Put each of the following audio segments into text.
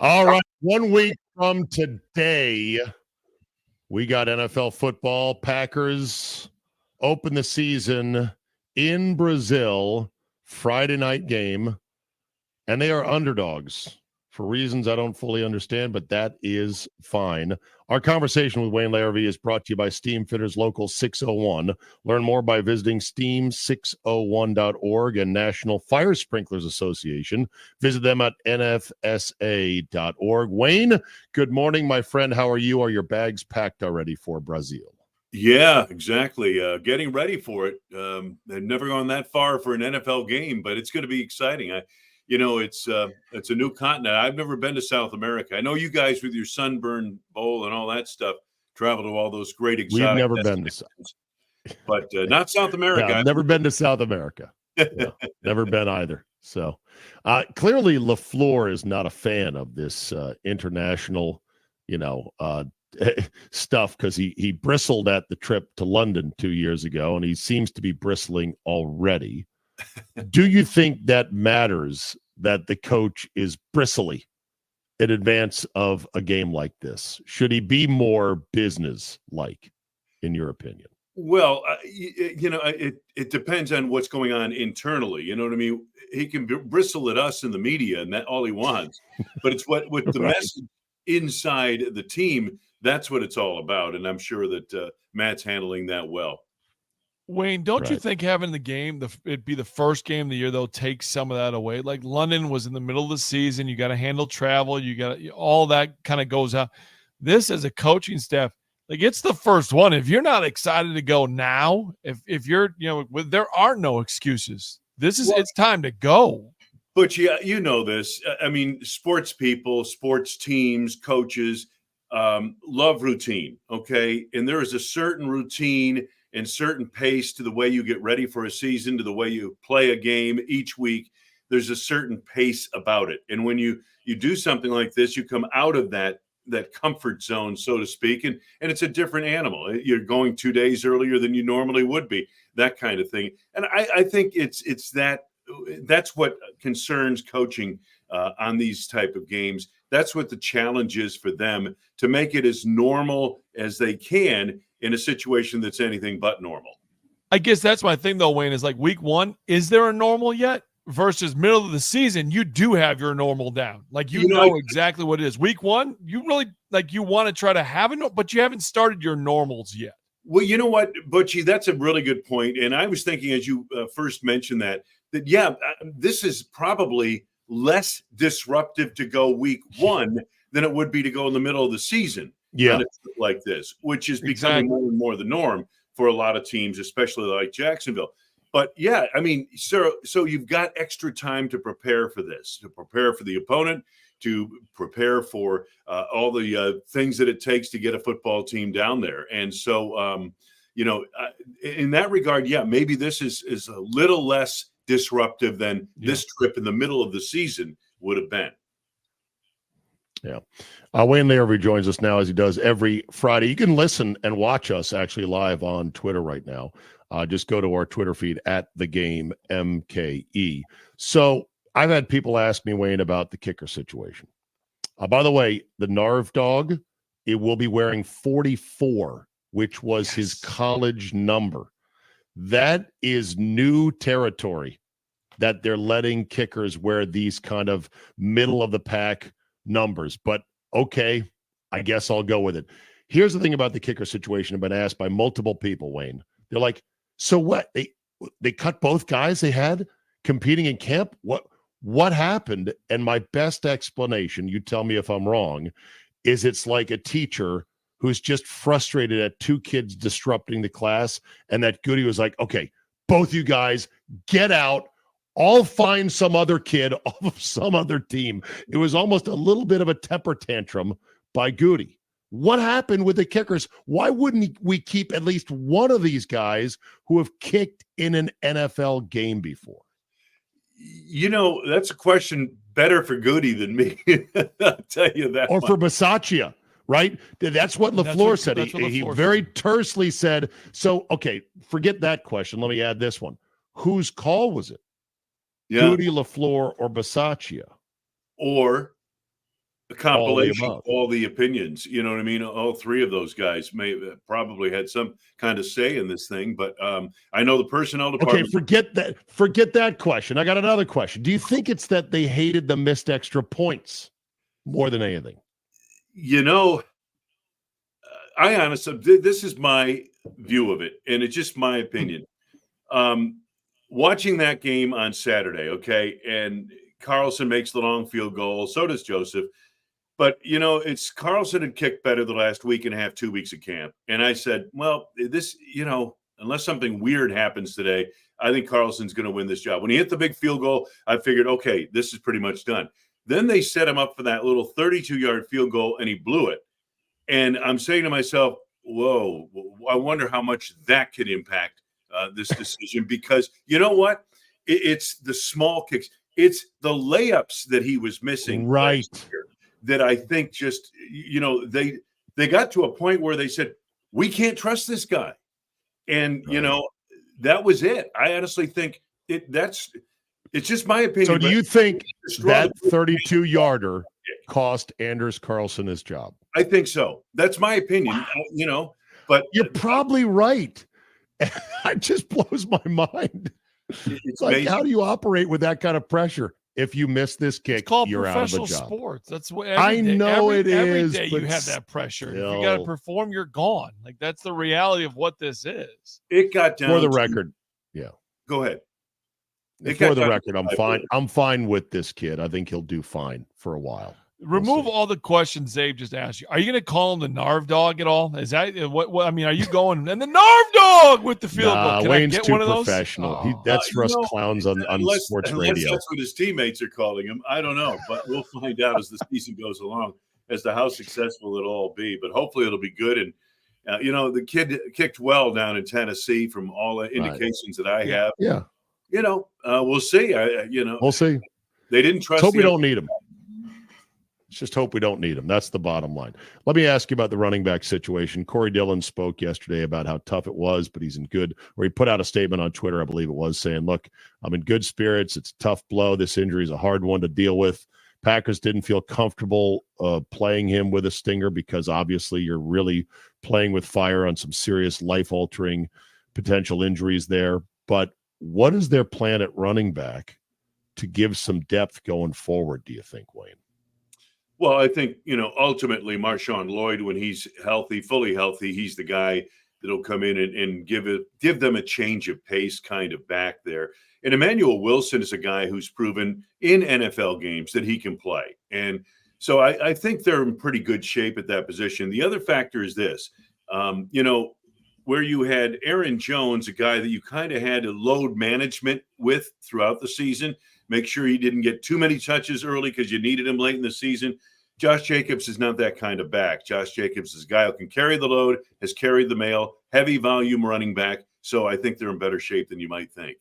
All right. 1 week from today, we got NFL football. Packers open the season in Brazil, Friday night game, and they are underdogs for reasons I don't fully understand, but that is fine. Our conversation with Wayne Larrivee is brought to you by Steam Fitters Local 601. Learn more by visiting steam601.org and National Fire Sprinklers Association. Visit them at nfsa.org. Wayne, good morning, my friend. How are you? Are your bags packed already for Brazil? Yeah, exactly. Getting ready for it. They've never gone that far for an NFL game, but it's going to be exciting. It's a new continent. I've never been to South America. I know you guys with your Sunburn Bowl and all that stuff travel to all those great exotic We've never been to destinations, but not South America. Yeah, I've never been to South America. No, never been either. So clearly LaFleur is not a fan of this international, stuff because he bristled at the trip to London 2 years ago, and he seems to be bristling already. Do you think that matters that the coach is bristly in advance of a game like this? Should he be more business-like, in your opinion? Well, it depends on what's going on internally. You know what I mean? He can bristle at us in the media, and that all he wants. But it's what the Right. message inside the team. That's what it's all about, and I'm sure that Matt's handling that well. Wayne, don't you Right. think having the game, it'd be the first game of the year, they'll take some of that away? Like London was in the middle of the season. You got to handle travel. You got all that kind of goes out. This as a coaching staff, like it's the first one. If you're not excited to go now, if you're, there are no excuses. It's time to go. But yeah, you know this. I mean, sports people, sports teams, coaches love routine. Okay, and there is a certain routine and certain pace to the way you get ready for a season, to the way you play a game each week. There's a certain pace about it. And when you do something like this, you come out of that comfort zone, so to speak, and it's a different animal. You're going 2 days earlier than you normally would be, that kind of thing. And I think it's that's what concerns coaching on these type of games. That's what the challenge is for them, to make it as normal as they can in a situation that's anything but normal. I guess that's my thing, though, Wayne, is like week one, is there a normal yet? Versus middle of the season, you do have your normal down. Like, you know exactly what it is. Week one, you really, you want to try to have it, but you haven't started your normals yet. Well, you know what, Butchie, that's a really good point. And I was thinking as you first mentioned that this is probably less disruptive to go week one than it would be to go in the middle of the season. Yeah. On a trip like this, which is becoming more and more the norm for a lot of teams, especially like Jacksonville. But yeah, I mean, so you've got extra time to prepare for this, to prepare for the opponent, to prepare for all the things that it takes to get a football team down there. And so, in that regard, yeah, maybe this is a little less disruptive than this trip in the middle of the season would have been. Yeah. Wayne Larrivee joins us now, as he does every Friday. You can listen and watch us actually live on Twitter right now. Just go to our Twitter feed at The Game MKE. So I've had people ask me, Wayne, about the kicker situation. By the way, the Narv dog, it will be wearing 44, which was his college number. That is new territory that they're letting kickers wear these kind of middle of the pack numbers. But okay, I guess I'll go with it. Here's the thing about the kicker situation. I've been asked by multiple people, Wayne. They're like, so what? They cut both guys they had competing in camp? What happened? And my best explanation, you tell me if I'm wrong, is it's like a teacher who's just frustrated at two kids disrupting the class, and that Goody was like, okay, both you guys get out. I'll find some other kid off of some other team. It was almost a little bit of a temper tantrum by Goody. What happened with the kickers? Why wouldn't we keep at least one of these guys who have kicked in an NFL game before? That's a question better for Goody than me. I'll tell you that. Or for Bisaccia, right? That's what LaFleur said. He very tersely said, so, okay, forget that question. Let me add this one. Whose call was it? Yeah. Goody, LaFleur, or Bisaccia? Or a compilation of above. all the opinions. You know what I mean? All three of those guys may probably had some kind of say in this thing, but I know the personnel department. Okay, forget that question. I got another question. Do you think it's that they hated the missed extra points more than anything? You know, I honestly, this is my view of it, and it's just my opinion. Watching that game on Saturday, okay, and Carlson makes the long field goal, so does Joseph. But, you know, it's Carlson had kicked better the last week and a half, 2 weeks of camp. And I said, well, this, you know, unless something weird happens today, I think Carlson's going to win this job. When he hit the big field goal, I figured, okay, this is pretty much done. Then they set him up for that little 32-yard field goal, and he blew it. And I'm saying to myself, whoa, I wonder how much that could impact this decision, because you know what? It's the small kicks. It's the layups that he was missing. Right. That I think just, you know, they got to a point where they said, we can't trust this guy. And, you know, that was it. I honestly think it's just my opinion. So do you think that 32-yarder cost Anders Carlson his job? I think so. That's my opinion, you know, but you're probably right. It just blows my mind. It's like, amazing. How do you operate with that kind of pressure? If you miss this kick, you're out of the job. Professional sports. That's what I know it is. Every day you have that pressure. If you got to perform, you're gone. Like, that's the reality of what this is. It got down for the record. Yeah. Go ahead. For the record, I'm fine. I'm fine with this kid. I think he'll do fine for a while. Remove all the questions Zabe just asked you. Are you going to call him the Narv dog at all? Is that what I mean? Are you going and the Narv dog with the field goal? Can Wayne's I get too one of those? professional. That's for us clowns on sports radio. That's what his teammates are calling him. I don't know, but we'll find out as the season goes along as to how successful it'll all be. But hopefully it'll be good. And you know, the kid kicked well down in Tennessee from all the indications that I have. Yeah. You know, we'll see. We'll see. They didn't trust. Hope we don't need him. Just hope we don't need him. That's the bottom line. Let me ask you about the running back situation. Corey Dillon spoke yesterday about how tough it was, but he's in good, or he put out a statement on Twitter, I believe it was, saying, look, I'm in good spirits. It's a tough blow. This injury is a hard one to deal with. Packers didn't feel comfortable playing him with a stinger because obviously you're really playing with fire on some serious life-altering potential injuries there. But what is their plan at running back to give some depth going forward, do you think, Wayne? Well, I think, you know, ultimately Marshawn Lloyd, when he's healthy, fully healthy, he's the guy that'll come in and give them a change of pace kind of back there. And Emmanuel Wilson is a guy who's proven in NFL games that he can play. And so I think they're in pretty good shape at that position. The other factor is this, you know, where you had Aaron Jones, a guy that you kind of had a load management with throughout the season, make sure he didn't get too many touches early because you needed him late in the season. Josh Jacobs is not that kind of back. Josh Jacobs is a guy who can carry the load, has carried the mail, heavy volume running back. So I think they're in better shape than you might think.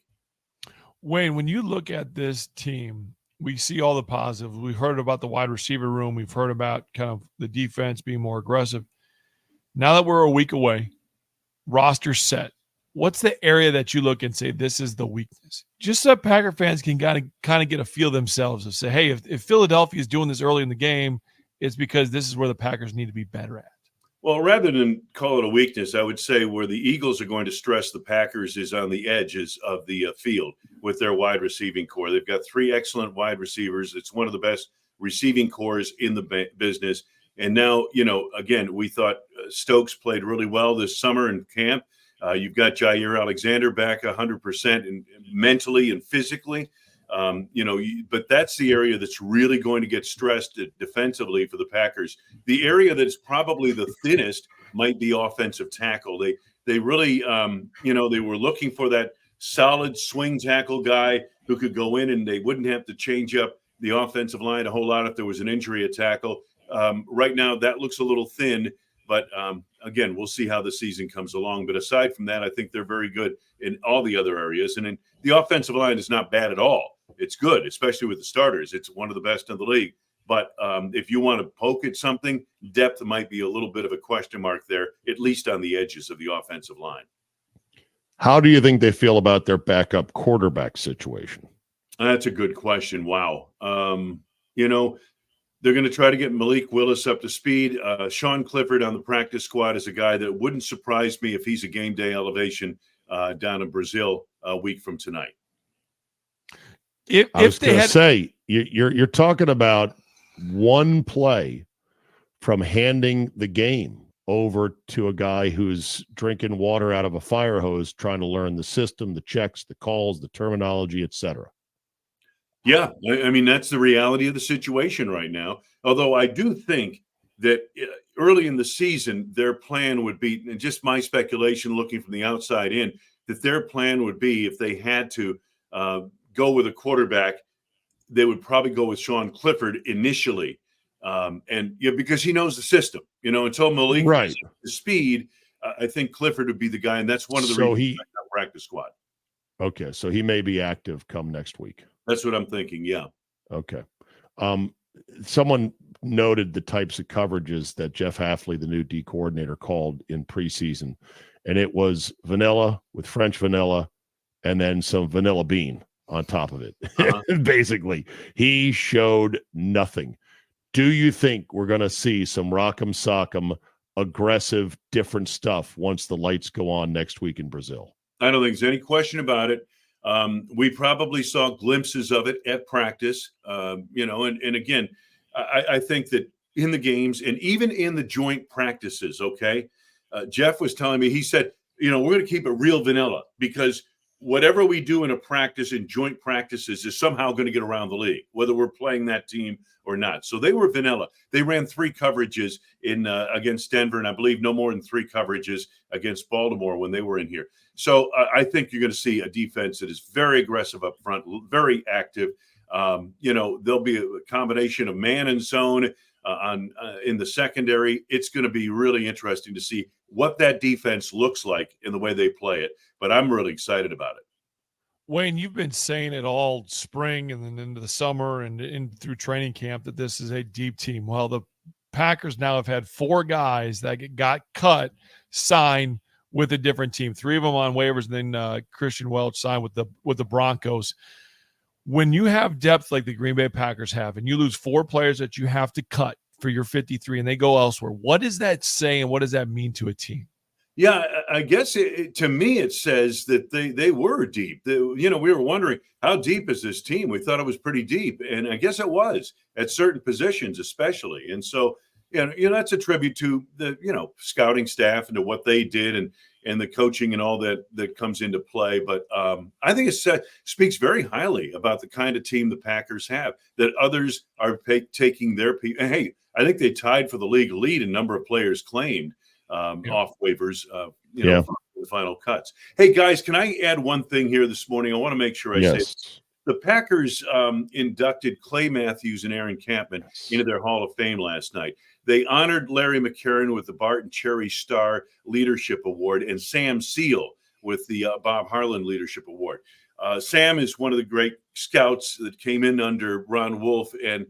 Wayne, when you look at this team, we see all the positives. We've heard about the wide receiver room. We've heard about kind of the defense being more aggressive. Now that we're a week away, roster set. What's the area that you look and say, this is the weakness? Just so Packer fans can kind of get a feel themselves of say, hey, if Philadelphia is doing this early in the game, it's because this is where the Packers need to be better at. Well, rather than call it a weakness, I would say where the Eagles are going to stress the Packers is on the edges of the field with their wide receiving core. They've got three excellent wide receivers. It's one of the best receiving cores in the business. And now, you know, again, we thought Stokes played really well this summer in camp. You've got Jair Alexander back 100% and mentally and physically. You know, but that's the area that's really going to get stressed defensively for the Packers. The area that's probably the thinnest might be offensive tackle. They really, you know, they were looking for that solid swing tackle guy who could go in and they wouldn't have to change up the offensive line a whole lot if there was an injury at tackle. Right now, that looks a little thin. But, again, we'll see how the season comes along. But aside from that, I think they're very good in all the other areas. And the offensive line is not bad at all. It's good, especially with the starters. It's one of the best in the league. But if you want to poke at something, depth might be a little bit of a question mark there, at least on the edges of the offensive line. How do you think they feel about their backup quarterback situation? That's a good question. Wow. You know, They're going to try to get Malik Willis up to speed. Sean Clifford on the practice squad is a guy that wouldn't surprise me if he's a game day down in Brazil a week from tonight. I was going to say, you're talking about one play from handing the game over to a guy who's drinking water out of a fire hose, trying to learn the system, the checks, the calls, the terminology, etc. Yeah, I mean, that's the reality of the situation right now. Although I do think that early in the season, their plan would be, and just my speculation looking from the outside in, that their plan would be, if they had to go with a quarterback, they would probably go with Sean Clifford initially. And because he knows the system, until Malik right the speed, I think Clifford would be the guy. And that's one of the reasons he practice squad. Okay. So he may be active come next week. That's what I'm thinking. Yeah. Okay. Someone noted the types of coverages that Jeff Hafley, the new D coordinator, called in preseason. And it was vanilla with French vanilla and then some vanilla bean on top of it. Basically, he showed nothing. Do you think we're going to see some rock'em sock'em, aggressive, different stuff once the lights go on next week in Brazil? I don't think there's any question about it. We probably saw glimpses of it at practice, and again, I think that in the games and even in the joint practices, Jeff was telling me, he said, we're going to keep it real vanilla because whatever we do in a practice, in joint practices, is somehow going to get around the league, whether we're playing that team or not. So they were vanilla. They ran 3 coverages in against Denver, and I believe no more than 3 coverages against Baltimore when they were in here. So I think you're going to see a defense that is very aggressive up front, very active. There'll be a combination of man and zone in the secondary. It's going to be really interesting to see what that defense looks like in the way they play it. But I'm really excited about it. Wayne, you've been saying it all spring and then into the summer and in through training camp that this is a deep team. Well, the Packers now have had 4 guys that got cut, signed with a different team. 3 of them on waivers, and then Christian Welch signed with the Broncos. When you have depth like the Green Bay Packers have, and you lose 4 players that you have to cut for your 53 and they go elsewhere, what does that say and what does that mean to a team? Yeah, I guess to me it says that they were deep. We were wondering, how deep is this team? We thought it was pretty deep, and I guess it was at certain positions especially. And so, that's a tribute to the scouting staff and to what they did and the coaching and all that comes into play. But I think it speaks very highly about the kind of team the Packers have, that others are taking their people. And hey, I think they tied for the league lead in number of players claimed off waivers, for the final cuts. Hey, guys, can I add one thing here this morning? I want to make sure I say it. The Packers inducted Clay Matthews and Aaron Campman into their Hall of Fame last night. They honored Larry McCarron with the Bart and Cherry Star Leadership Award and Sam Seal with the Bob Harlan Leadership Award. Sam is one of the great scouts that came in under Ron Wolf and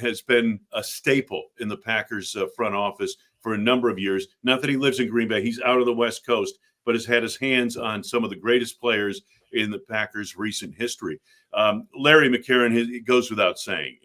has been a staple in the Packers front office for a number of years. Not that he lives in Green Bay. He's out of the West Coast, but has had his hands on some of the greatest players in the Packers' recent history. Larry McCarron, it goes without saying.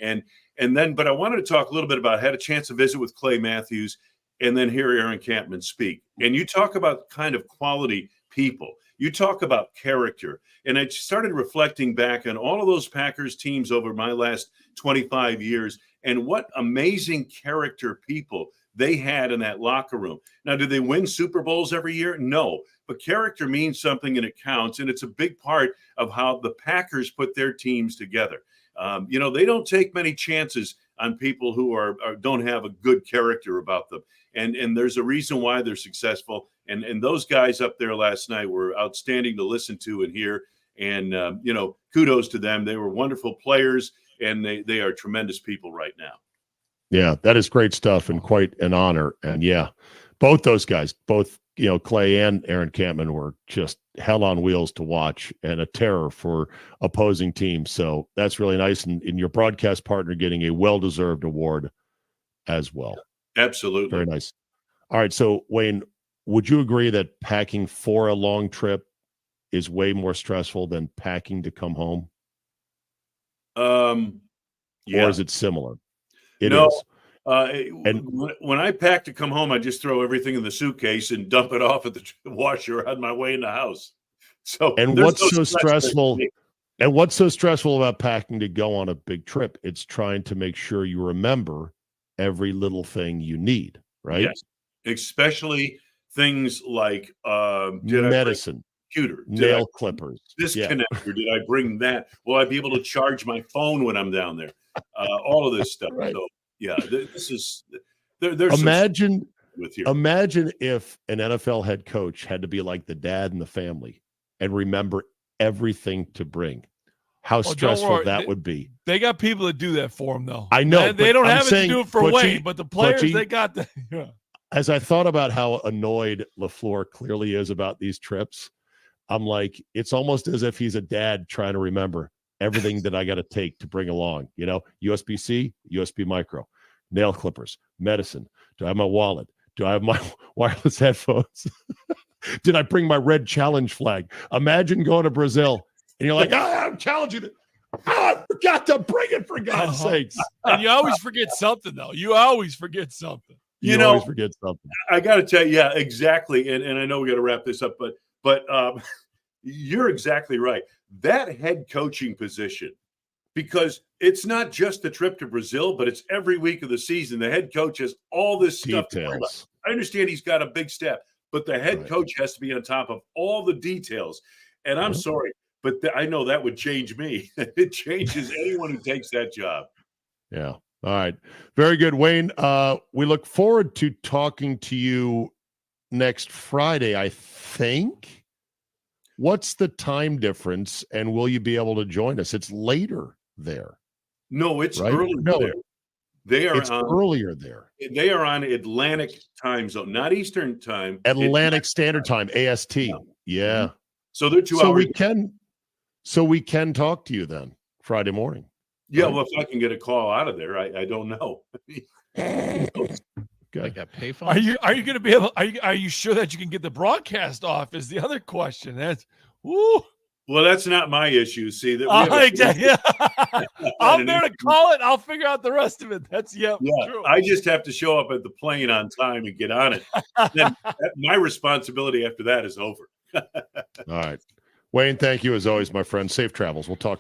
But I wanted to talk a little bit about, I had a chance to visit with Clay Matthews and then hear Aaron Campman speak. And you talk about kind of quality people. You talk about character. And I started reflecting back on all of those Packers teams over my last 25 years and what amazing character people they had in that locker room. Now, do they win Super Bowls every year? No. But character means something and it counts. And it's a big part of how the Packers put their teams together. They don't take many chances on people who don't have a good character about them. And there's a reason why they're successful. And those guys up there last night were outstanding to listen to and hear. And, kudos to them. They were wonderful players, and they are tremendous people right now. Yeah, that is great stuff and quite an honor. And yeah, both those guys, Clay and Aaron Campman, were just hell on wheels to watch and a terror for opposing teams. So that's really nice. And your broadcast partner getting a well-deserved award as well. Absolutely. Very nice. All right. So Wayne, would you agree that packing for a long trip is way more stressful than packing to come home? Yeah. Or is it similar? It No. is. And when I pack to come home, I just throw everything in the suitcase and dump it off at the washer on my way in the house. So, And there's what's no so stress there for stressful? me. And what's so stressful about packing to go on a big trip? It's trying to make sure you remember every little thing you need, right? Yes, especially things like did I bring Medicine, a computer? Did I nail bring clippers. this Yeah. connector? Did I bring that? Will I be able to charge my phone when I'm down there? All of this stuff. Right. So yeah, this is there's some Imagine with here. Imagine if an NFL head coach had to be like the dad in the family and remember everything to bring. How don't stressful worry. that would be. They got people that do that for them, though. I know, They but don't I'm have it saying, to do it for Butchie, Wayne, but the players, Butchie, they got the. Yeah. As I thought about how annoyed LaFleur clearly is about these trips, I'm like, it's almost as if he's a dad trying to remember everything that I got to take to bring along. You know, USB-C, USB micro, nail clippers, medicine. Do I have my wallet? Do I have my wireless headphones? Did I bring my red challenge flag? Imagine going to Brazil and you're like, I'm challenging it. I forgot to bring it, for God's sakes. And you always forget something, though. You always forget something. You always forget something. I got to tell you, yeah, exactly. And I know we got to wrap this up, but you're exactly right. That head coaching position, because it's not just the trip to Brazil, but it's every week of the season. The head coach has all this stuff to worry about. Details. I understand he's got a big staff, but the head coach has to be on top of all the details. And I'm sorry, but I know that would change me. It changes anyone who takes that job. Yeah. All right. Very good, Wayne. We look forward to talking to you next Friday, I think. What's the time difference, and will you be able to join us? It's later there. No, it's right? earlier there. They are earlier there. They are on Atlantic time zone, not Eastern time. Atlantic Standard Time, AST. Yeah. So they're 2 hours. We can talk to you then Friday morning. Yeah, well, if I can get a call out of there, I don't know. Like a payphone? Are you going to be able? Are you sure that you can get the broadcast off? Is the other question. That's woo. Well, that's not my issue. See that. I'm there to call it. I'll figure out the rest of it. That's true. I just have to show up at the plane on time and get on it. Then my responsibility after that is over. All right, Wayne. Thank you as always, my friend. Safe travels. We'll talk.